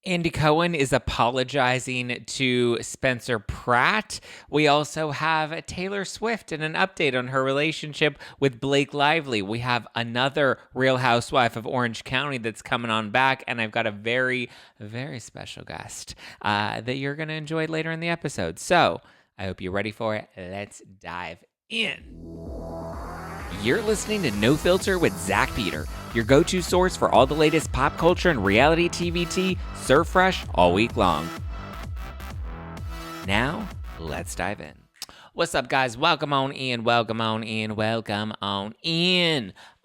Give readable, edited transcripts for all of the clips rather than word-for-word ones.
Andy Cohen is apologizing to Spencer Pratt. We also have Taylor Swift and an update on her relationship with Blake Lively. We have another Real Housewife of Orange County that's coming on back, and I've got a very, very special guest that you're going to enjoy later in the episode. So I hope you're ready for it. Let's dive in. You're listening to No Filter with Zack Peter, your go-to source for all the latest pop culture and reality TV tea, served fresh all week long. Now, let's dive in. What's up, guys? Welcome on in.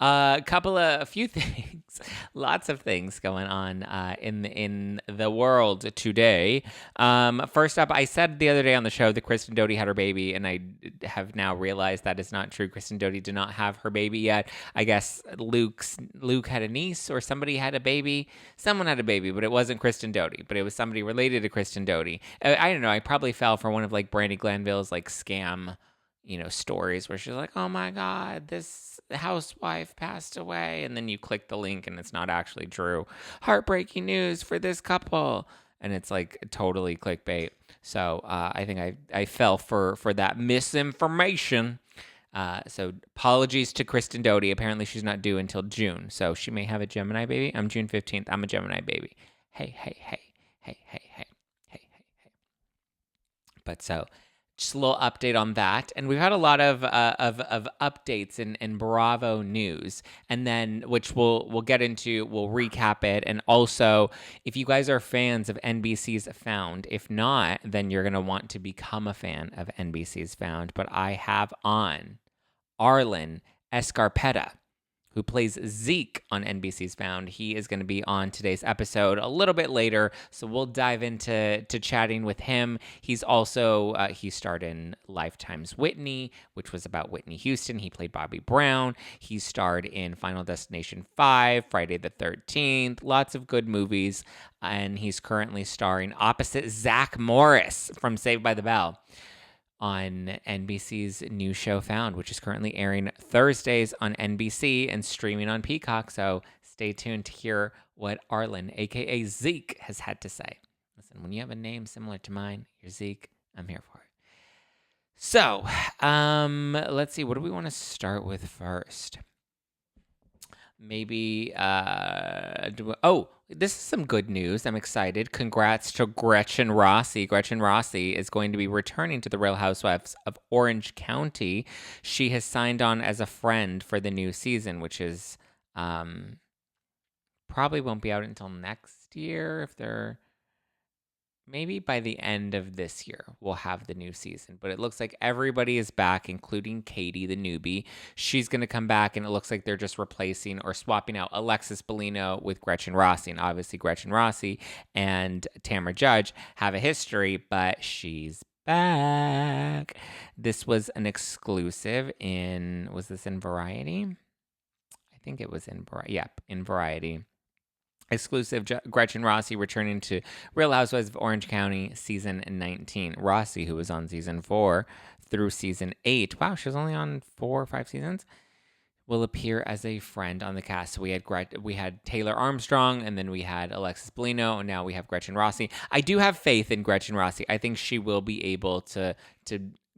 A few things, lots of things going on in the world today. First up, I said the other day on the show that Kristen Doute had her baby, and I have now realized that is not true. Kristen Doute did not have her baby yet. I guess Luke had a niece, or somebody had a baby. Someone had a baby, but it wasn't Kristen Doute, but it was somebody related to Kristen Doute. I don't know. I probably fell for one of like Brandi Glanville's like scam, stories where she's like, oh my God, this housewife passed away. And then you click the link and it's not actually true. Heartbreaking news for this couple. And it's like totally clickbait. So I think I fell for that misinformation. So apologies to Kristen Doute. Apparently she's not due until June. So she may have a Gemini baby. I'm June 15th. I'm a Gemini baby. Hey. But so just a little update on that. And we've had a lot of updates in Bravo news, and then which we'll get into, we'll recap it. And also, if you guys are fans of NBC's Found, if not, then you're going to want to become a fan of NBC's Found. But I have on Arlen Escarpeta, who plays Zeke on NBC's Found. He is going to be on today's episode a little bit later, so we'll dive into chatting with him. He's also, he starred in Lifetime's Whitney, which was about Whitney Houston. He played Bobby Brown. He starred in Final Destination 5, Friday the 13th, lots of good movies, and he's currently starring opposite Zack Morris from Saved by the Bell on NBC's new show Found, which is currently airing Thursdays on NBC and streaming on Peacock. So stay tuned to hear what Arlen, aka Zeke, has had to say. Listen, when you have a name similar to mine, you're Zeke, I'm here for it. So, let's see, what do we want to start with first? Maybe, this is some good news. I'm excited. Congrats to Gretchen Rossi. Gretchen Rossi is going to be returning to the Real Housewives of Orange County. She has signed on as a friend for the new season, which is probably won't be out until next year. Maybe by the end of this year, we'll have the new season. But it looks like everybody is back, including Katie, the newbie. She's going to come back, and it looks like they're just replacing or swapping out Alexis Bellino with Gretchen Rossi. And obviously, Gretchen Rossi and Tamra Judge have a history, but she's back. This was an exclusive was this in Variety? I think it was in Variety. Yep, in Variety. Exclusive, Gretchen Rossi returning to Real Housewives of Orange County season 19. Rossi, who was on season 4 through season 8. Wow, she was only on 4 or 5 seasons. Will appear as a friend on the cast. So we had Taylor Armstrong, and then we had Alexis Bellino, and now we have Gretchen Rossi. I do have faith in Gretchen Rossi. I think she will be able to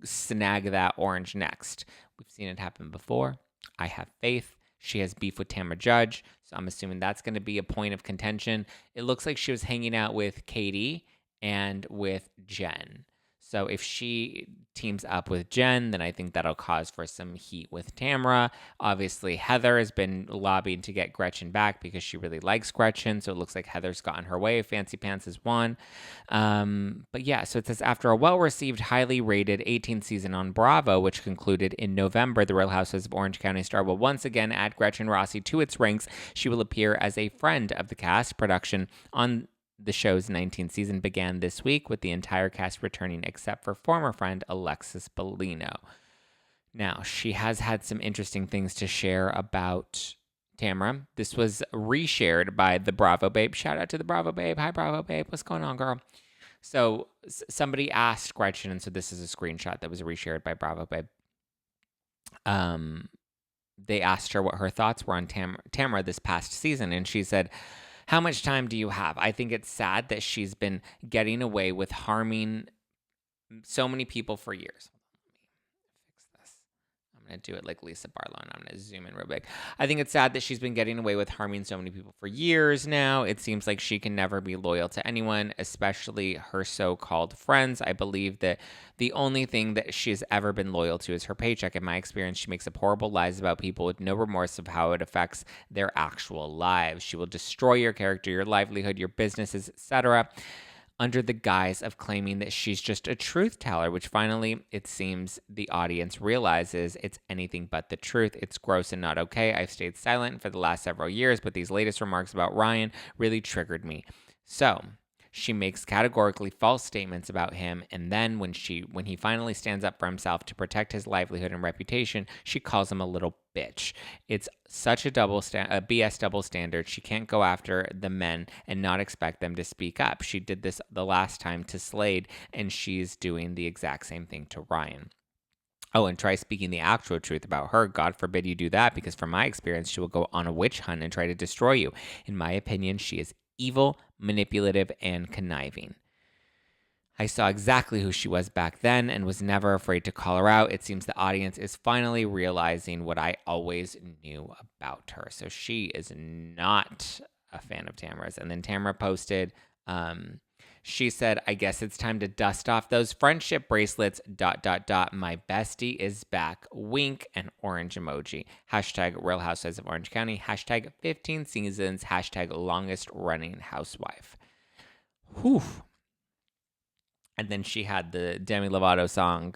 snag that orange next. We've seen it happen before. I have faith. She has beef with Tamra Judge, so I'm assuming that's going to be a point of contention. It looks like she was hanging out with Katie and with Jen. So if she teams up with Jen, then I think that'll cause for some heat with Tamra. Obviously, Heather has been lobbying to get Gretchen back because she really likes Gretchen. So it looks like Heather's gotten her way. Fancy Pants has won. But yeah, so it says, after a well-received, highly rated 18th season on Bravo, which concluded in November, the Real Housewives of Orange County star will once again add Gretchen Rossi to its ranks. She will appear as a friend of the cast. Production on the show's 19th season began this week, with the entire cast returning except for former friend Alexis Bellino. Now, she has had some interesting things to share about Tamra. This was reshared by the Bravo Babe. Shout out to the Bravo Babe. Hi, Bravo Babe. What's going on, girl? So somebody asked Gretchen, and so this is a screenshot that was reshared by Bravo Babe. They asked her what her thoughts were on Tamra this past season, and she said, How much time do you have? I think it's sad that she's been getting away with harming so many people for years. Fix this. I'm going to do it like Lisa Barlow, and I'm going to zoom in real big. I think it's sad that she's been getting away with harming so many people for years now. It seems like she can never be loyal to anyone, especially her so-called friends. I believe that the only thing that she's ever been loyal to is her paycheck. In my experience, she makes up horrible lies about people with no remorse of how it affects their actual lives. She will destroy your character, your livelihood, your businesses, etc., under the guise of claiming that she's just a truth teller, which finally, it seems, the audience realizes it's anything but the truth. It's gross and not okay. I've stayed silent for the last several years, but these latest remarks about Ryan really triggered me. So she makes categorically false statements about him, and then when he finally stands up for himself to protect his livelihood and reputation, she calls him a little bitch. It's such a BS double standard. She can't go after the men and not expect them to speak up. She did this the last time to Slade, and she's doing the exact same thing to Ryan. Oh, and try speaking the actual truth about her. God forbid you do that, because from my experience, she will go on a witch hunt and try to destroy you. In my opinion, she is evil, manipulative, and conniving. I saw exactly who she was back then and was never afraid to call her out. It seems the audience is finally realizing what I always knew about her. So she is not a fan of Tamara's. And then Tamara posted, she said, I guess it's time to dust off those friendship bracelets, ... My bestie is back. Wink and orange emoji. Hashtag Real Housewives of Orange County. Hashtag 15 seasons. Hashtag longest running housewife. Whew. And then she had the Demi Lovato song,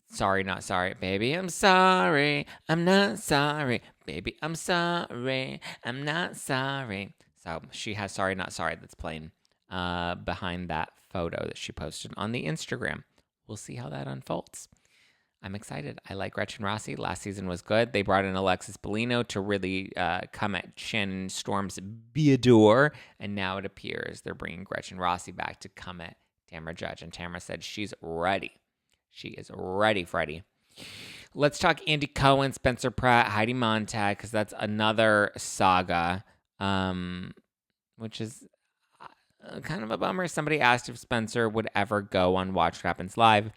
Sorry, Not Sorry. Baby, I'm sorry. I'm not sorry. Baby, I'm sorry. I'm not sorry. So she has Sorry, Not Sorry that's playing behind that photo that she posted on the Instagram. We'll see how that unfolds. I'm excited. I like Gretchen Rossi. Last season was good. They brought in Alexis Bellino to really come at Shannon Storm's Beador. And now it appears they're bringing Gretchen Rossi back to come at Tamara Judge. And Tamara said she's ready. She is ready, Freddie. Let's talk Andy Cohen, Spencer Pratt, Heidi Montag, because that's another saga, which is kind of a bummer. Somebody asked if Spencer would ever go on Watch What Happens Live.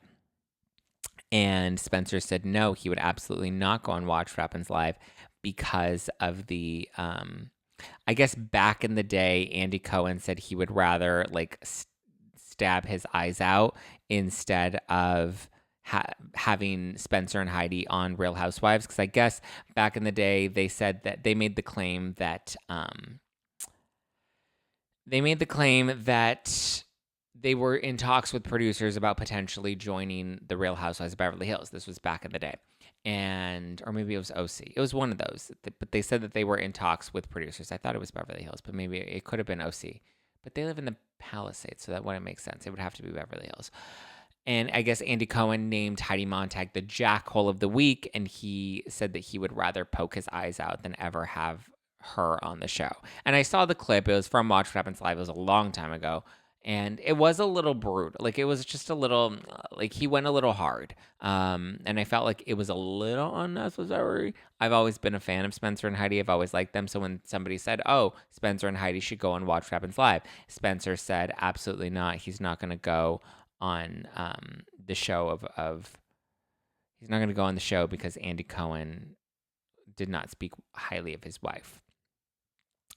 And Spencer said no, he would absolutely not go on Watch What Happens Live because of the, I guess back in the day, Andy Cohen said he would rather like stab his eyes out instead of having Spencer and Heidi on Real Housewives. Because I guess back in the day, they said that they made the claim that, they were in talks with producers about potentially joining the Real Housewives of Beverly Hills. This was back in the day. Or maybe it was OC. It was one of those. But they said that they were in talks with producers. I thought it was Beverly Hills, but maybe it could have been OC. But they live in the Palisades, so that wouldn't make sense. It would have to be Beverly Hills. And I guess Andy Cohen named Heidi Montag the jackhole of the week, and he said that he would rather poke his eyes out than ever have her on the show. And I saw the clip. It was from Watch What Happens Live. It was a long time ago. And it was a little brutal. Like, it was just a little, like, he went a little hard. And I felt like it was a little unnecessary. I've always been a fan of Spencer and Heidi. I've always liked them. So when somebody said, oh, Spencer and Heidi should go and Watch What Happens Live, Spencer said, absolutely not. He's not going to go on the show he's not going to go on the show because Andy Cohen did not speak highly of his wife.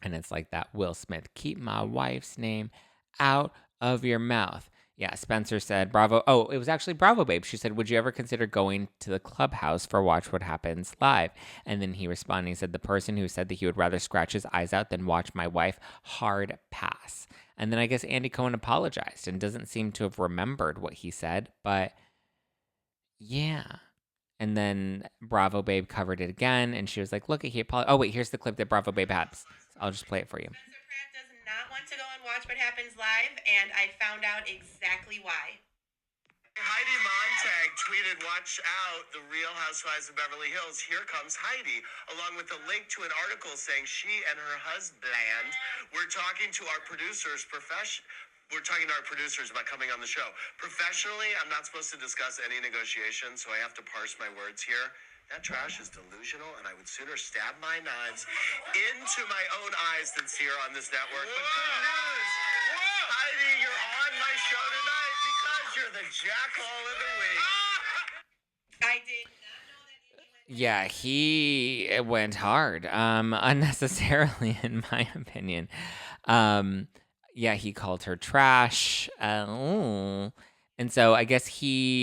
And it's like that Will Smith, keep my wife's name out of your mouth. Yeah, Spencer said, bravo. Oh, it was actually Bravo Babe. She said, would you ever consider going to the clubhouse for Watch What Happens Live? And then he responded, he said, the person who said that he would rather scratch his eyes out than watch my wife, hard pass. And then I guess Andy Cohen apologized and doesn't seem to have remembered what he said, but yeah. And then Bravo Babe covered it again, and she was like, look, he apologized. Oh, wait, here's the clip that Bravo Babe has. I'll just play it for you. Not want to go and watch What Happens Live, and I found out exactly why. Heidi Montag tweeted, watch out, the Real Housewives of Beverly Hills. Here comes Heidi, along with a link to an article saying she and her husband were talking to our producers about coming on the show. Professionally, I'm not supposed to discuss any negotiations, so I have to parse my words here. That trash is delusional, and I would sooner stab my knives into my own eyes than see her on this network. But good news, Heidi, you're on my show tonight because you're the jackhole of the week. I did not know that Andy went. Yeah, he went hard, unnecessarily, in my opinion. Yeah, he called her trash. And so I guess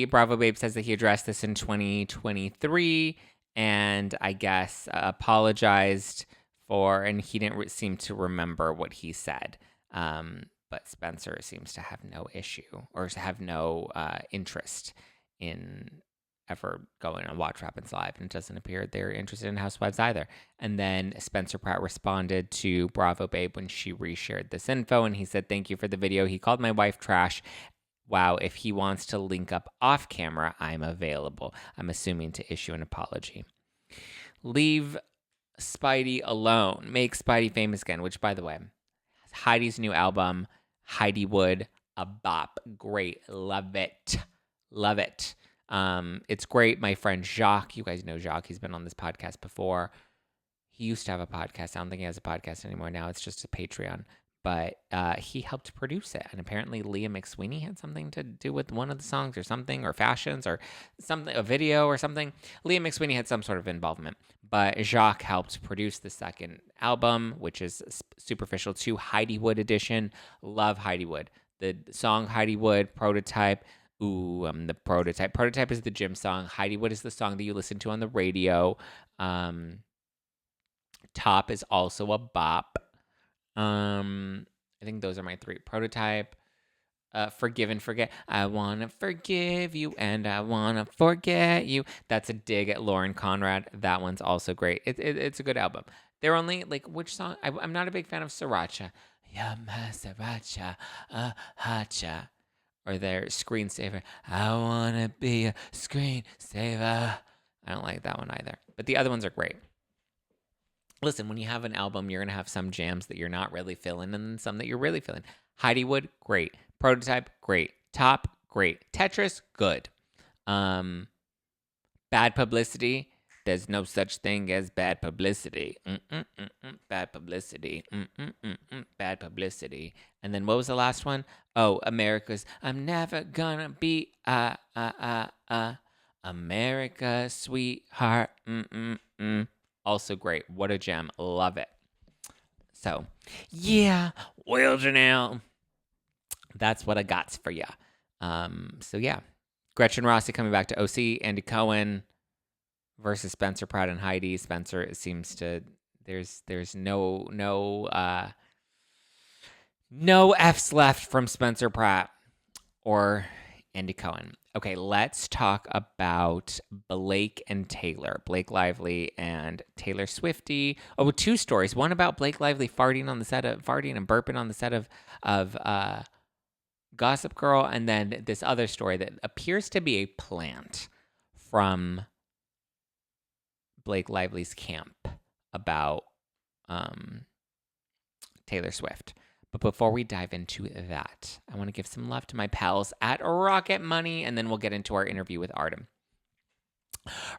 Bravo Babe says that he addressed this in 2023 and I guess apologized and he didn't seem to remember what he said. But Spencer seems to have no issue or to have no interest in ever going on Watch What Happens Live, and it doesn't appear they're interested in Housewives either. And then Spencer Pratt responded to Bravo Babe when she reshared this info, and he said, "Thank you for the video. He called my wife trash. Wow, if he wants to link up off camera, I'm available." I'm assuming to issue an apology. Leave Spidey alone. Make Spidey famous again, which, by the way, Heidi's new album, Heidi Wood, a bop. Great. Love it. Love it. It's great. My friend Jacques, you guys know Jacques. He's been on this podcast before. He used to have a podcast. I don't think he has a podcast anymore. Now it's just a Patreon. But he helped produce it. And apparently Leah McSweeney had something to do with one of the songs or something, or fashions or something, a video or something. Leah McSweeney had some sort of involvement. But Jacques helped produce the second album, which is Superficial 2 Heidi Wood edition. Love Heidi Wood. The song Heidi Wood, Prototype. Ooh, the Prototype. Prototype is the gym song. Heidi Wood is the song that you listen to on the radio. Top is also a bop. I think those are my three. Prototype, Forgive and Forget. I want to forgive you and I want to forget you. That's a dig at Lauren Conrad. That one's also great. It's a good album. They're only, like, which song? I'm not a big fan of Sriracha. Yeah, my Sriracha, hacha. Or their Screensaver. I want to be a screensaver. I don't like that one either. But the other ones are great. Listen, when you have an album, you're going to have some jams that you're not really feeling and then some that you're really feeling. Heidi Wood, great. Prototype, great. Top, great. Tetris, good. Bad Publicity, there's no such thing as bad publicity. Bad publicity. Bad publicity. And then what was the last one? Oh, America's I'm never gonna be America's sweetheart. Also great. What a gem. Love it. So, yeah, well, Janelle, that's what I got for you. So, yeah. Gretchen Rossi coming back to OC. Andy Cohen versus Spencer Pratt and Heidi. Spencer, it seems to, there's no F's left from Spencer Pratt or Andy Cohen. Okay, let's talk about Blake and Taylor. Blake Lively and Taylor Swiftie. Oh, two stories. One about Blake Lively farting and burping on the set of Gossip Girl, and then this other story that appears to be a plant from Blake Lively's camp about Taylor Swift. But before we dive into that, I want to give some love to my pals at Rocket Money, and then we'll get into our interview with Artem.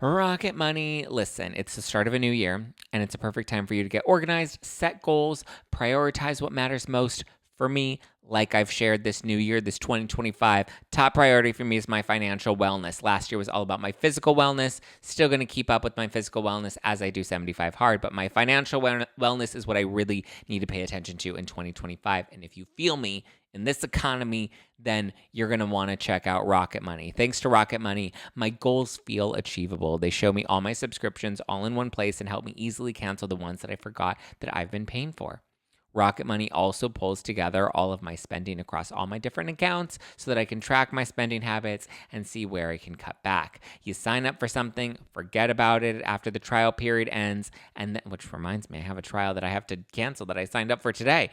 Rocket Money, listen, it's the start of a new year, and it's a perfect time for you to get organized, set goals, prioritize what matters most. For me, like I've shared this new year, this 2025, top priority for me is my financial wellness. Last year was all about my physical wellness. Still going to keep up with my physical wellness as I do 75 hard, but my financial wellness is what I really need to pay attention to in 2025. And if you feel me in this economy, then you're going to want to check out Rocket Money. Thanks to Rocket Money, my goals feel achievable. They show me all my subscriptions all in one place and help me easily cancel the ones that I forgot that I've been paying for. Rocket Money also pulls together all of my spending across all my different accounts so that I can track my spending habits and see where I can cut back. You sign up for something, forget about it after the trial period ends, and then, which reminds me, I have a trial that I have to cancel that I signed up for today.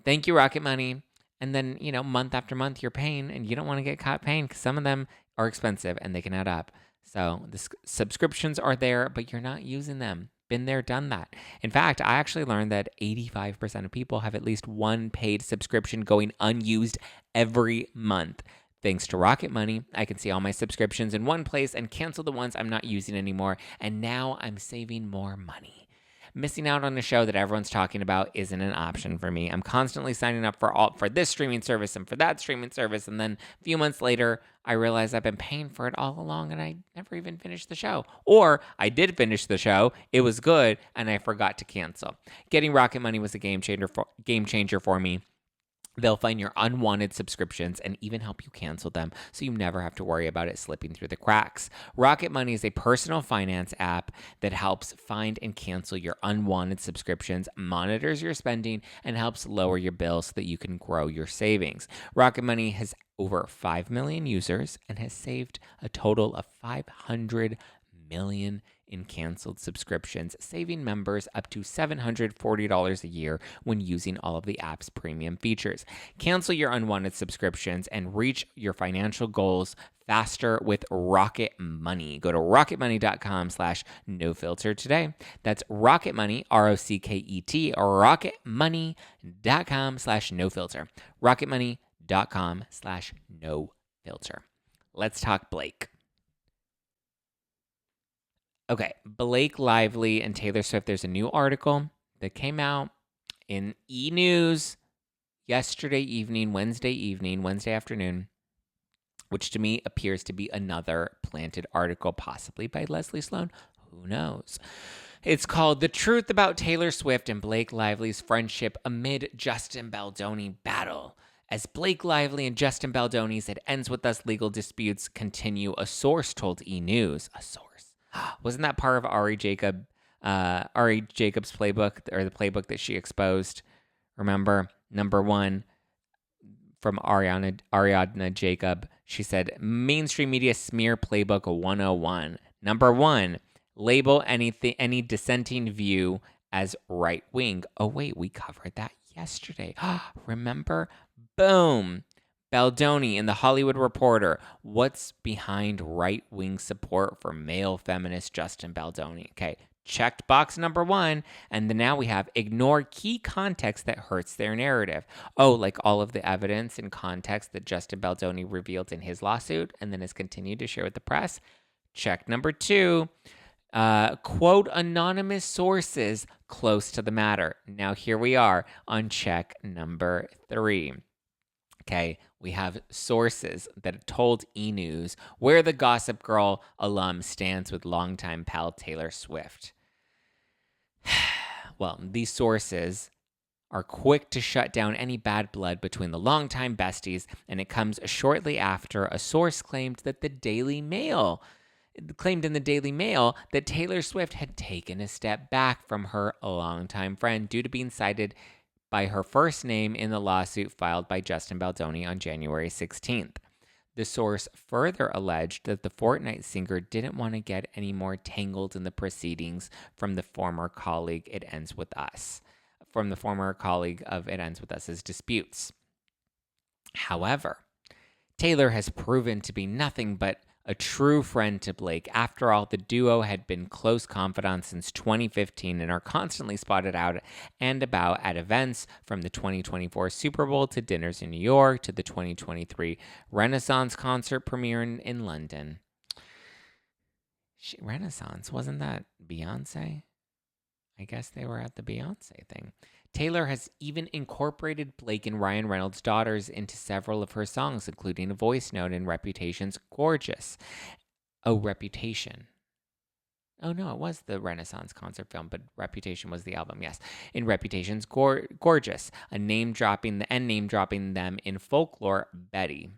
Thank you, Rocket Money. And then, month after month, you're paying, and you don't want to get caught paying because some of them are expensive and they can add up. So the subscriptions are there, but you're not using them. Been there, done that. In fact, I actually learned that 85% of people have at least one paid subscription going unused every month. Thanks to Rocket Money, I can see all my subscriptions in one place and cancel the ones I'm not using anymore, and now I'm saving more money. Missing out on a show that everyone's talking about isn't an option for me. I'm constantly signing up for this streaming service and for that streaming service, and then a few months later, I realize I've been paying for it all along and I never even finished the show. Or I did finish the show, it was good, and I forgot to cancel. Getting Rocket Money was a game changer for me. They'll find your unwanted subscriptions and even help you cancel them so you never have to worry about it slipping through the cracks. Rocket Money is a personal finance app that helps find and cancel your unwanted subscriptions, monitors your spending, and helps lower your bills so that you can grow your savings. Rocket Money has over 5 million users and has saved a total of $500 million in canceled subscriptions, saving members up to $740 a year when using all of the app's premium features. Cancel your unwanted subscriptions and reach your financial goals faster with Rocket Money. Go to rocketmoney.com/nofilter today. That's Rocket Money, ROCKET, rocketmoney.com/nofilter. rocketmoney.com/nofilter. Let's talk Blake. Okay, Blake Lively and Taylor Swift. There's a new article that came out in E! News Wednesday afternoon, which to me appears to be another planted article, possibly by Leslie Sloan. Who knows? It's called The Truth About Taylor Swift and Blake Lively's Friendship Amid Justin Baldoni Battle. As Blake Lively and Justin Baldoni's It Ends With Us legal disputes continue, a source told E! News. A source. Wasn't that part of Ari Jacobs' playbook, or the playbook that she exposed? Remember, number one, from Ariadna Jacob, she said, mainstream media smear playbook 101. Number one, label any dissenting view as right wing. Oh wait, we covered that yesterday. Remember? Boom. Baldoni in The Hollywood Reporter. What's behind right-wing support for male feminist Justin Baldoni? Okay, checked box number one. And then now we have ignore key context that hurts their narrative. Oh, like all of the evidence and context that Justin Baldoni revealed in his lawsuit and then has continued to share with the press. Check number two. Quote anonymous sources close to the matter. Now here we are on check number three. Okay, we have sources that told E! News where the Gossip Girl alum stands with longtime pal Taylor Swift. Well, these sources are quick to shut down any bad blood between the longtime besties, and it comes shortly after a source claimed in the Daily Mail that Taylor Swift had taken a step back from her longtime friend due to being cited by her first name in the lawsuit filed by Justin Baldoni on January 16th. The source further alleged that the Fortnite singer didn't want to get any more tangled in the proceedings from the former colleague of It Ends With Us's disputes. However, Taylor has proven to be nothing but a true friend to Blake. After all, the duo had been close confidants since 2015 and are constantly spotted out and about at events, from the 2024 Super Bowl to dinners in New York to the 2023 Renaissance concert premiere in London. Renaissance, wasn't that Beyonce? I guess they were at the Beyonce thing. Taylor has even incorporated Blake and Ryan Reynolds' daughters into several of her songs, including a voice note in Reputation's Gorgeous. Oh, Reputation. Oh, no, it was the Renaissance concert film, but Reputation was the album, yes. In Reputation's Gorgeous, name dropping them in Folklore, Betty.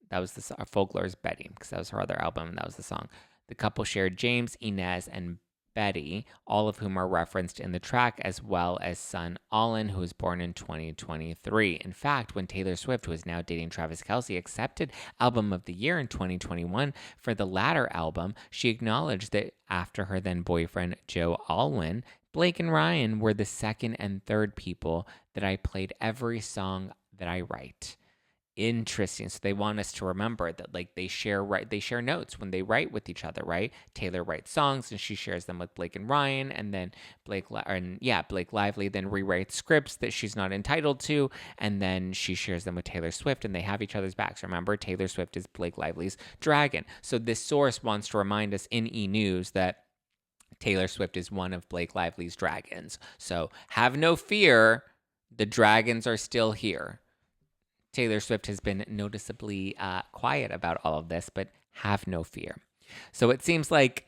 That was Folklore's Betty, because that was her other album, and that was the song. The couple shared James, Inez, and Betty, all of whom are referenced in the track, as well as son Arlen, who was born in 2023. In fact, when Taylor Swift, who is now dating Travis Kelce, accepted Album of the Year in 2021 for the latter album, she acknowledged that after her then boyfriend Joe Alwyn, Blake and Ryan were the second and third people that I played every song that I write. Interesting. So they want us to remember that like they share notes when they write with each other, right? Taylor writes songs and she shares them with Blake and Ryan, and then Blake Lively then rewrites scripts that she's not entitled to, and then she shares them with Taylor Swift, and they have each other's backs. Remember, Taylor Swift is Blake Lively's dragon. So this source wants to remind us in E! News that Taylor Swift is one of Blake Lively's dragons. So have no fear, the dragons are still here. Taylor Swift has been noticeably quiet about all of this, but have no fear. So it seems like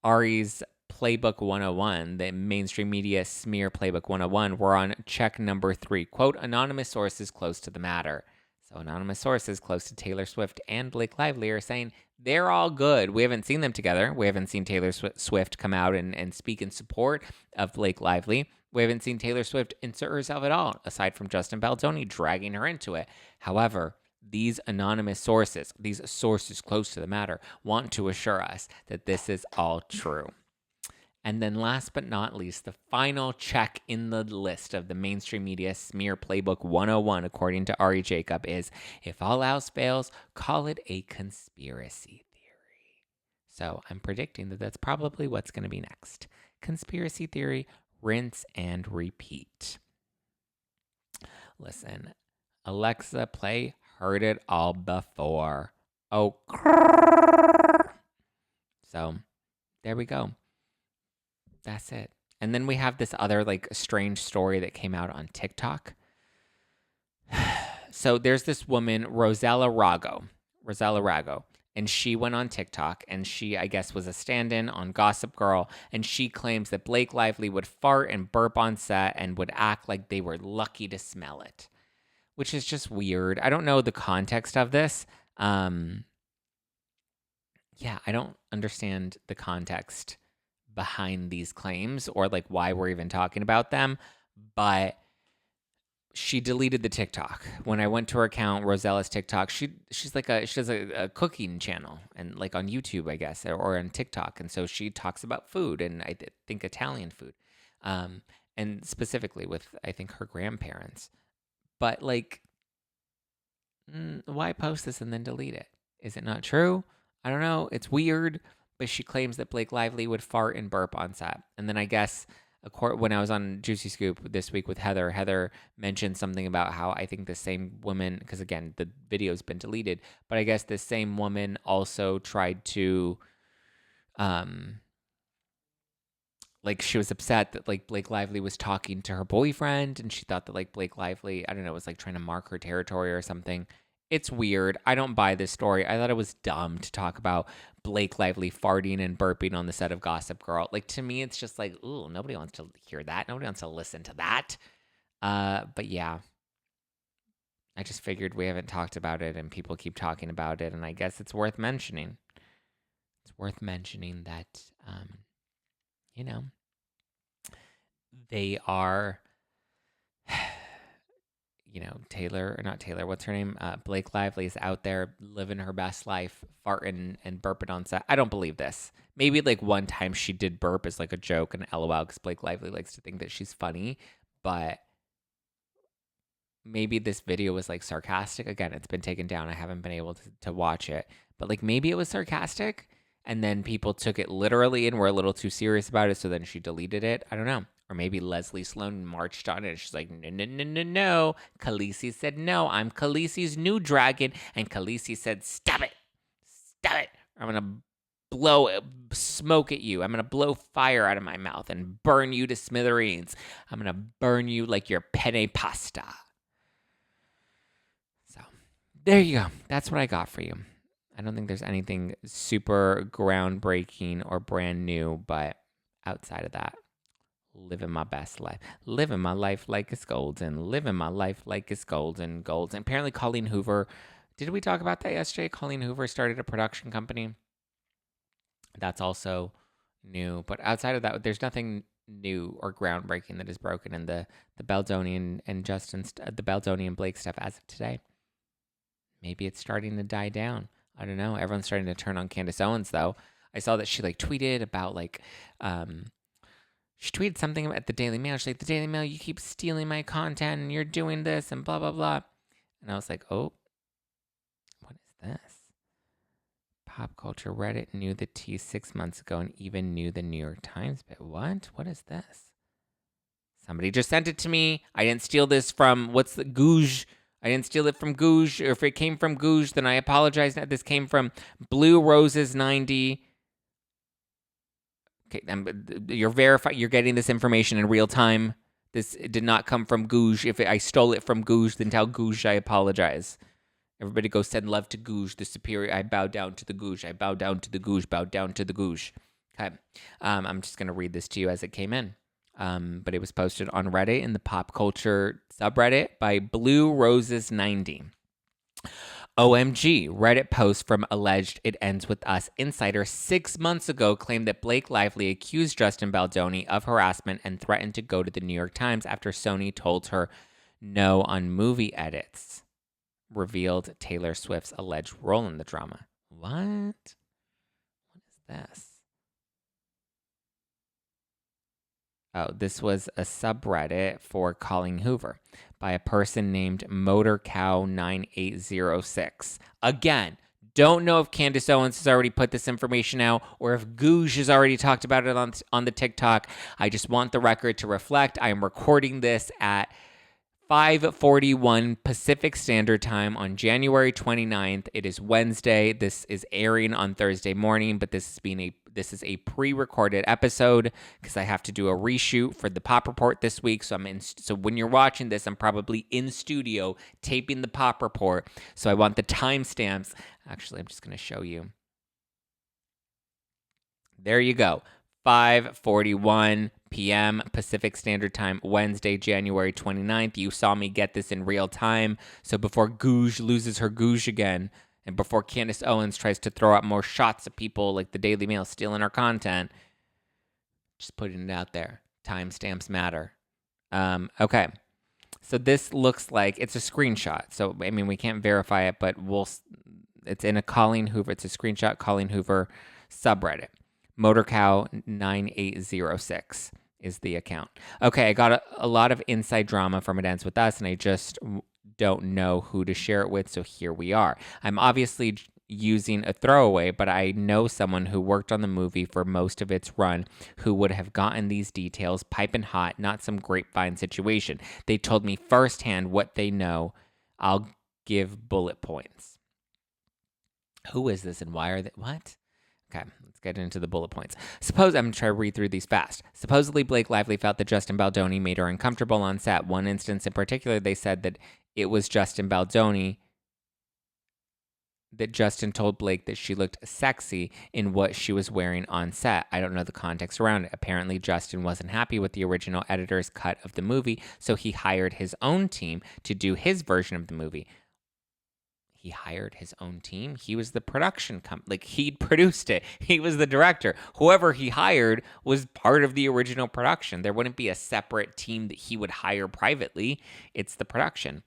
Ari's Playbook 101, the mainstream media smear Playbook 101, we're on check number 3. Quote, anonymous sources close to the matter. So anonymous sources close to Taylor Swift and Blake Lively are saying they're all good. We haven't seen them together. We haven't seen Taylor Swift come out and speak in support of Blake Lively. We haven't seen Taylor Swift insert herself at all, aside from Justin Baldoni dragging her into it. However, these anonymous sources, these sources close to the matter, want to assure us that this is all true. And then last but not least, the final check in the list of the mainstream media smear playbook 101, according to Ari Jacob, is if all else fails, call it a conspiracy theory. So I'm predicting that that's probably what's going to be next. Conspiracy theory, rinse and repeat. Listen, Alexa, play Heard It All Before. Oh, so there we go. That's it. And then we have this other like strange story that came out on TikTok. So there's this woman, Rosella Rago, and she went on TikTok and she, I guess, was a stand-in on Gossip Girl, and she claims that Blake Lively would fart and burp on set and would act like they were lucky to smell it, which is just weird. I don't know the context of this. I don't understand the context behind these claims or like why we're even talking about them, but she deleted the TikTok. When I went to her account, Rosella's TikTok, she does a cooking channel and like on YouTube, I guess, or on TikTok. And so she talks about food and I think Italian food, and specifically with, I think, her grandparents. But like, why post this and then delete it? Is it not true? I don't know. It's weird. But she claims that Blake Lively would fart and burp on set. And then I guess when I was on Juicy Scoop this week with Heather mentioned something about how I think the same woman, because again, the video's been deleted, but I guess the same woman also tried to, like she was upset that like Blake Lively was talking to her boyfriend and she thought that like Blake Lively, I don't know, was like trying to mark her territory or something. It's weird. I don't buy this story. I thought it was dumb to talk about Blake Lively farting and burping on the set of Gossip Girl. Like, to me, it's just like, ooh, nobody wants to hear that. Nobody wants to listen to that. But yeah, I just figured we haven't talked about it and people keep talking about it. And I guess it's worth mentioning. It's worth mentioning that, they are... Blake Lively is out there living her best life, farting and burping on set. I don't believe this. Maybe like one time she did burp as like a joke and LOL because Blake Lively likes to think that she's funny, but maybe this video was like sarcastic. Again, it's been taken down. I haven't been able to watch it, but like maybe it was sarcastic and then people took it literally and were a little too serious about it. So then she deleted it. I don't know. Or maybe Leslie Sloan marched on it and she's like, no. Khaleesi said, no, I'm Khaleesi's new dragon. And Khaleesi said, stop it. I'm going to blow smoke at you. I'm going to blow fire out of my mouth and burn you to smithereens. I'm going to burn you like your penne pasta. So there you go. That's what I got for you. I don't think there's anything super groundbreaking or brand new, but outside of that, living my best life. Living my life like it's golden. Living my life like it's golden. Golden. Apparently Colleen Hoover, did we talk about that yesterday? Colleen Hoover started a production company. That's also new. But outside of that, there's nothing new or groundbreaking that is broken in the Baldoni and the Baldoni and Blake stuff as of today. Maybe it's starting to die down. I don't know. Everyone's starting to turn on Candace Owens, though. I saw that she like tweeted about like, she tweeted something at the Daily Mail. She's like, the Daily Mail, you keep stealing my content and you're doing this and blah, blah, blah. And I was like, oh, this? Pop culture Reddit knew the tea 6 months ago and even knew the New York Times bit. What? What is this? Somebody just sent it to me. I didn't steal this from, what's the, Gouge. I didn't steal it from Gouge. Or if it came from Gouge, then I apologize. This came from Blue Roses 90. Okay, you're getting this information in real time. This did not come from Gouge. If I stole it from Gouge, then tell Gouge I apologize. Everybody go send love to Gouge, the superior. I bow down to the Gouge. I bow down to the Gouge. Bow down to the Gouge. Okay. I'm just going to read this to you as it came in. But it was posted on Reddit in the pop culture subreddit by Blue Roses 90. OMG, Reddit post from alleged It Ends With Us insider 6 months ago claimed that Blake Lively accused Justin Baldoni of harassment and threatened to go to the New York Times after Sony told her no on movie edits. Revealed Taylor Swift's alleged role in the drama. What? What is this? Oh, this was a subreddit for Colleen Hoover by a person named MotorCow9806. Again, don't know if Candace Owens has already put this information out or if Gouge has already talked about it on the TikTok. I just want the record to reflect. I am recording this at 5:41 Pacific Standard Time on January 29th. It is Wednesday. This is airing on Thursday morning, but this is a pre-recorded episode because I have to do a reshoot for the Pop Report this week. So when you're watching this, I'm probably in studio taping the Pop Report. So I want the timestamps. Actually, I'm just going to show you. There you go. 5:41 p.m. Pacific Standard Time, Wednesday, January 29th. You saw me get this in real time. So before Gouge loses her Gouge again, and before Candace Owens tries to throw out more shots at people like the Daily Mail stealing our content, just putting it out there. Timestamps matter. Okay. So this looks like it's a screenshot. So, I mean, we can't verify it, but it's in a Colleen Hoover. It's a screenshot Colleen Hoover subreddit. MotorCow9806 is the account. Okay, I got a lot of inside drama from It Ends With Us, and I just don't know who to share it with, so here we are. I'm obviously using a throwaway, but I know someone who worked on the movie for most of its run who would have gotten these details piping hot, not some grapevine situation. They told me firsthand what they know. I'll give bullet points. Who is this and why are they? What? Okay, let's get into the bullet points. I'm going to try to read through these fast. Supposedly, Blake Lively felt that Justin Baldoni made her uncomfortable on set. One instance in particular, they said that it was Justin Baldoni that Justin told Blake that she looked sexy in what she was wearing on set. I don't know the context around it. Apparently, Justin wasn't happy with the original editor's cut of the movie, so he hired his own team to do his version of the movie. He hired his own team. He was the production company. Like, he'd produced it. He was the director. Whoever he hired was part of the original production. There wouldn't be a separate team that he would hire privately. It's the production.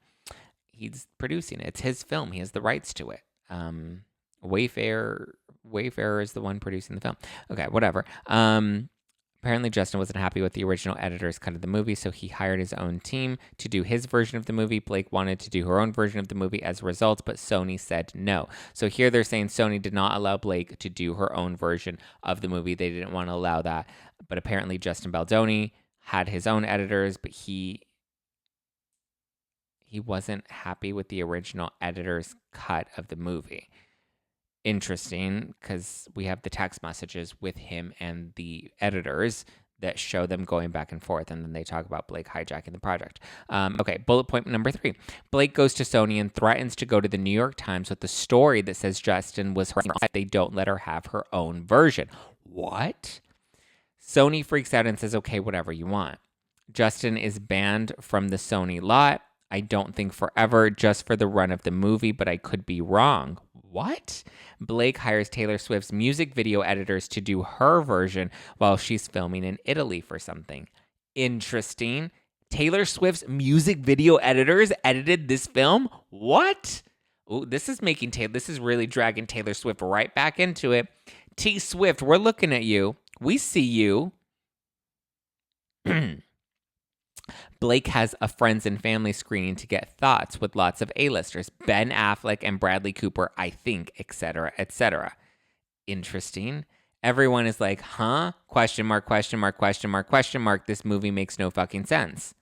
He's producing it. It's his film. He has the rights to it. Wayfarer is the one producing the film. Okay, whatever. Apparently, Justin wasn't happy with the original editor's cut of the movie, so he hired his own team to do his version of the movie. Blake wanted to do her own version of the movie as a result, but Sony said no. So here they're saying Sony did not allow Blake to do her own version of the movie. They didn't want to allow that. But apparently, Justin Baldoni had his own editors, but he wasn't happy with the original editor's cut of the movie. Interesting, because we have the text messages with him and the editors that show them going back and forth, and then they talk about Blake hijacking the project. Okay, bullet point number 3. Blake goes to Sony and threatens to go to the New York Times with the story that says Justin was her. They don't let her have her own version. What? Sony freaks out and says, okay, whatever you want. Justin is banned from the Sony lot. I don't think forever, just for the run of the movie, but I could be wrong. What? Blake hires Taylor Swift's music video editors to do her version while she's filming in Italy for something. Interesting. Taylor Swift's music video editors edited this film? What? Oh, this is really dragging Taylor Swift right back into it. T Swift, we're looking at you. We see you. Blake has a friends and family screening to get thoughts with lots of A-listers, Ben Affleck and Bradley Cooper, I think, etc., etc. Interesting. Everyone is like, huh? Question mark, question mark, question mark, question mark. This movie makes no fucking sense.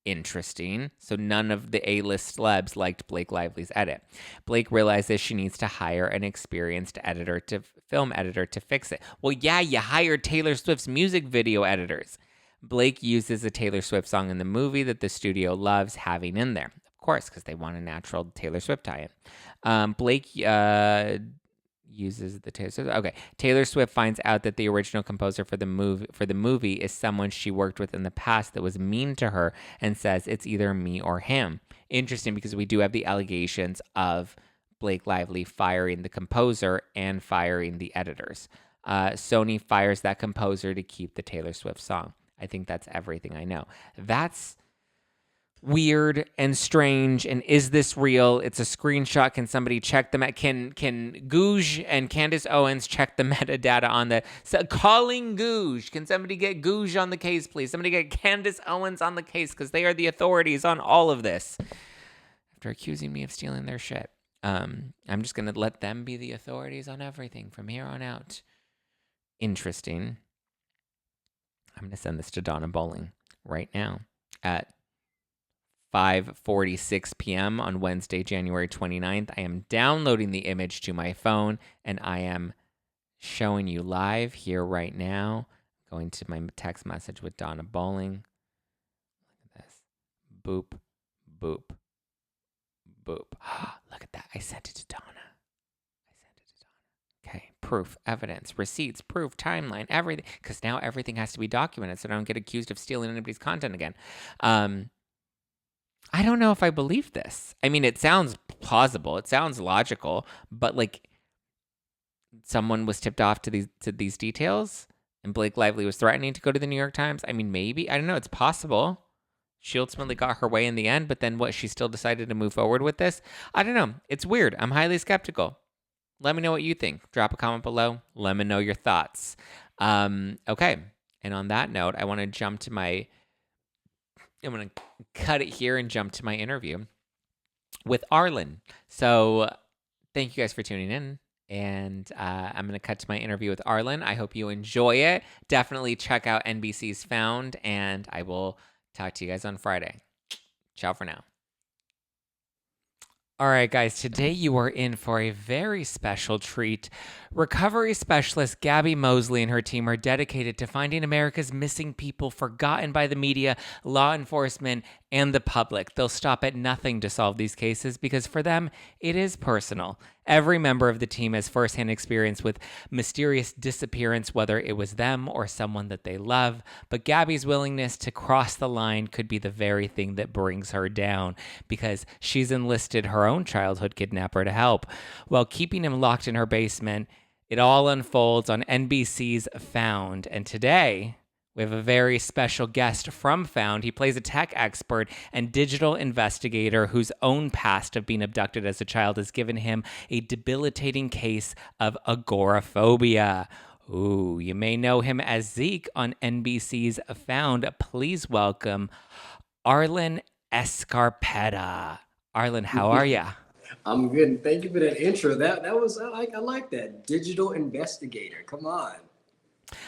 Interesting. So none of the A-list celebs liked Blake Lively's edit. Blake realizes she needs to hire an experienced film editor to fix it. Well, yeah, you hired Taylor Swift's music video editors. Blake uses a Taylor Swift song in the movie that the studio loves having in there. Of course, because they want a natural Taylor Swift tie-in. Blake uses the Taylor Swift. Okay. Taylor Swift finds out that the original composer for the movie is someone she worked with in the past that was mean to her and says it's either me or him. Interesting, because we do have the allegations of Blake Lively firing the composer and firing the editors. Sony fires that composer to keep the Taylor Swift song. I think that's everything I know. That's weird and strange. And is this real? It's a screenshot. Can somebody check them? Can Googe and Candace Owens check the metadata on the calling Googe? Can somebody get Googe on the case, please? Somebody get Candace Owens on the case, because they are the authorities on all of this. After accusing me of stealing their shit, I'm just gonna let them be the authorities on everything from here on out. Interesting. I'm gonna send this to Donna Bowling right now at 5:46 p.m. on Wednesday, January 29th. I am downloading the image to my phone, and I am showing you live here right now. Going to my text message with Donna Bowling. Look at this. Boop, boop, boop. Look at that. I sent it to Donna. Okay, proof, evidence, receipts, proof, timeline, everything. Because now everything has to be documented so I don't get accused of stealing anybody's content again. I don't know if I believe this. I mean, it sounds plausible. It sounds logical. But, like, someone was tipped off to these details, and Blake Lively was threatening to go to the New York Times. I mean, maybe. I don't know. It's possible. She ultimately got her way in the end, but then what? She still decided to move forward with this? I don't know. It's weird. I'm highly skeptical. Let me know what you think. Drop a comment below. Let me know your thoughts. Okay. And on that note, I want to I'm going to cut it here and jump to my interview with Arlen. So thank you guys for tuning in. And I'm going to cut to my interview with Arlen. I hope you enjoy it. Definitely check out NBC's Found. And I will talk to you guys on Friday. Ciao for now. All right, guys, today you are in for a very special treat. Recovery specialist Gabby Mosley and her team are dedicated to finding America's missing people forgotten by the media, law enforcement, and the public. They'll stop at nothing to solve these cases because for them, it is personal. Every member of the team has firsthand experience with mysterious disappearance, whether it was them or someone that they love. But Gabby's willingness to cross the line could be the very thing that brings her down because she's enlisted her own childhood kidnapper to help. While keeping him locked in her basement, it all unfolds on NBC's Found. And today, we have a very special guest from Found. He plays a tech expert and digital investigator whose own past of being abducted as a child has given him a debilitating case of agoraphobia. Ooh, you may know him as Zeke on NBC's Found. Please welcome Arlen Escarpeta. Arlen, how are ya? I'm good. And thank you for that intro. That was I like that. Digital investigator. Come on.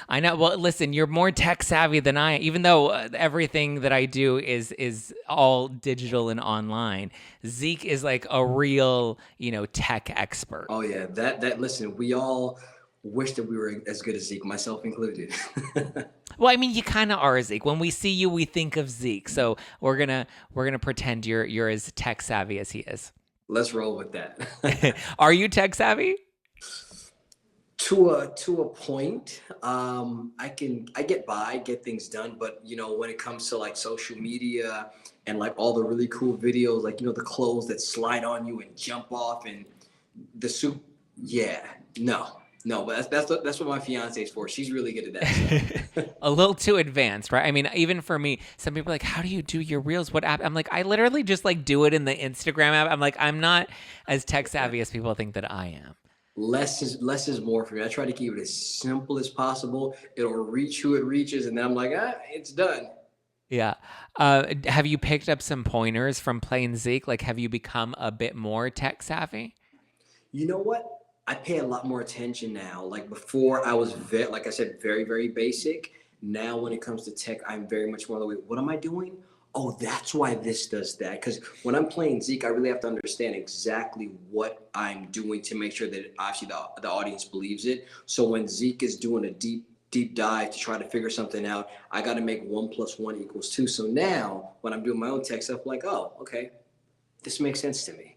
I know. Well, listen, you're more tech savvy than I am, even though everything that I do is all digital and online. Zeke is like a real, tech expert. Oh yeah, that listen, we all wish that we were as good as Zeke, myself included. Well, I mean, you kind of are Zeke. When we see you, we think of Zeke. So we're gonna pretend you're as tech savvy as he is. Let's roll with that. Are you tech savvy? To a point, I get by, get things done, but when it comes to like social media and like all the really cool videos, like the clothes that slide on you and jump off and the soup, no, but that's what my fiance is for. She's really good at that. So. A little too advanced, right? I mean, even for me, some people are like, how do you do your reels? What app? I'm like, I literally just like do it in the Instagram app. I'm like, I'm not as tech savvy as people think that I am. Less is more for me. I try to keep it as simple as possible. It'll reach who it reaches, and then I'm like, it's done. Yeah. Have you picked up some pointers from playing Zeke? Like, have you become a bit more tech savvy? You know what? I pay a lot more attention now. Like before, I was like I said, very, very basic. Now, when it comes to tech, I'm very much more the way. What am I doing? Oh, that's why this does that. Because when I'm playing Zeke, I really have to understand exactly what I'm doing to make sure that actually the audience believes it. So when Zeke is doing a deep dive to try to figure something out, I got to make 1 + 1 = 2. So now, when I'm doing my own tech stuff, I'm like, oh, okay, this makes sense to me.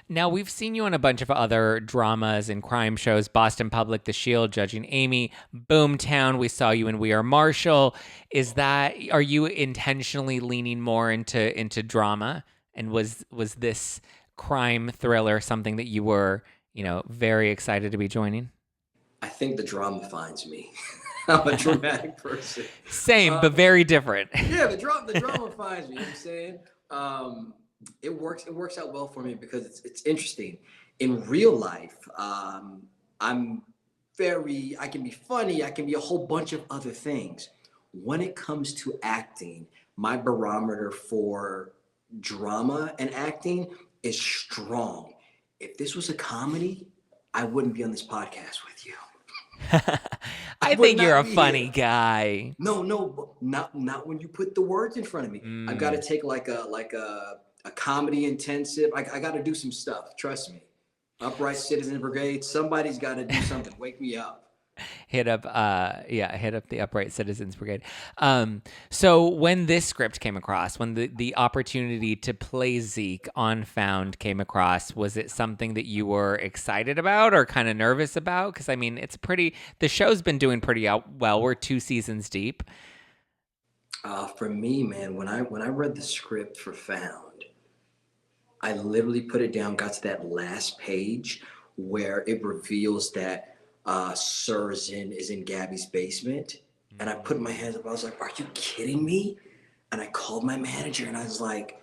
Now, we've seen you on a bunch of other dramas and crime shows, Boston Public, The Shield, Judging Amy, Boomtown. We saw you in We Are Marshall. Are you intentionally leaning more into drama? And was this crime thriller something that you were, very excited to be joining? I think the drama finds me. I'm a dramatic person. Same, but very different. Yeah, the drama finds me. You know what I'm saying? It works out well for me because it's interesting. In real life, I'm I can be funny, I can be a whole bunch of other things. When it comes to acting, my barometer for drama and acting is strong. If this was a comedy, I wouldn't be on this podcast with you. I I would think you're not a be funny here. guy. No, not when you put the words in front of me. I've got to Mm. take like a comedy intensive. I got to do some stuff. Trust me. Upright Citizen Brigade. Somebody's got to do something. Wake me up. Hit up the Upright Citizens Brigade. So when this script came across, when the opportunity to play Zeke on Found came across, was it something that you were excited about or kind of nervous about? Because I mean, the show's been doing pretty well. We're 2 seasons deep. For me, man, when I read the script for Found, I literally put it down, got to that last page where it reveals that Sir is in Gabby's basement. And I put my hands up. I was like, are you kidding me? And I called my manager and I was like,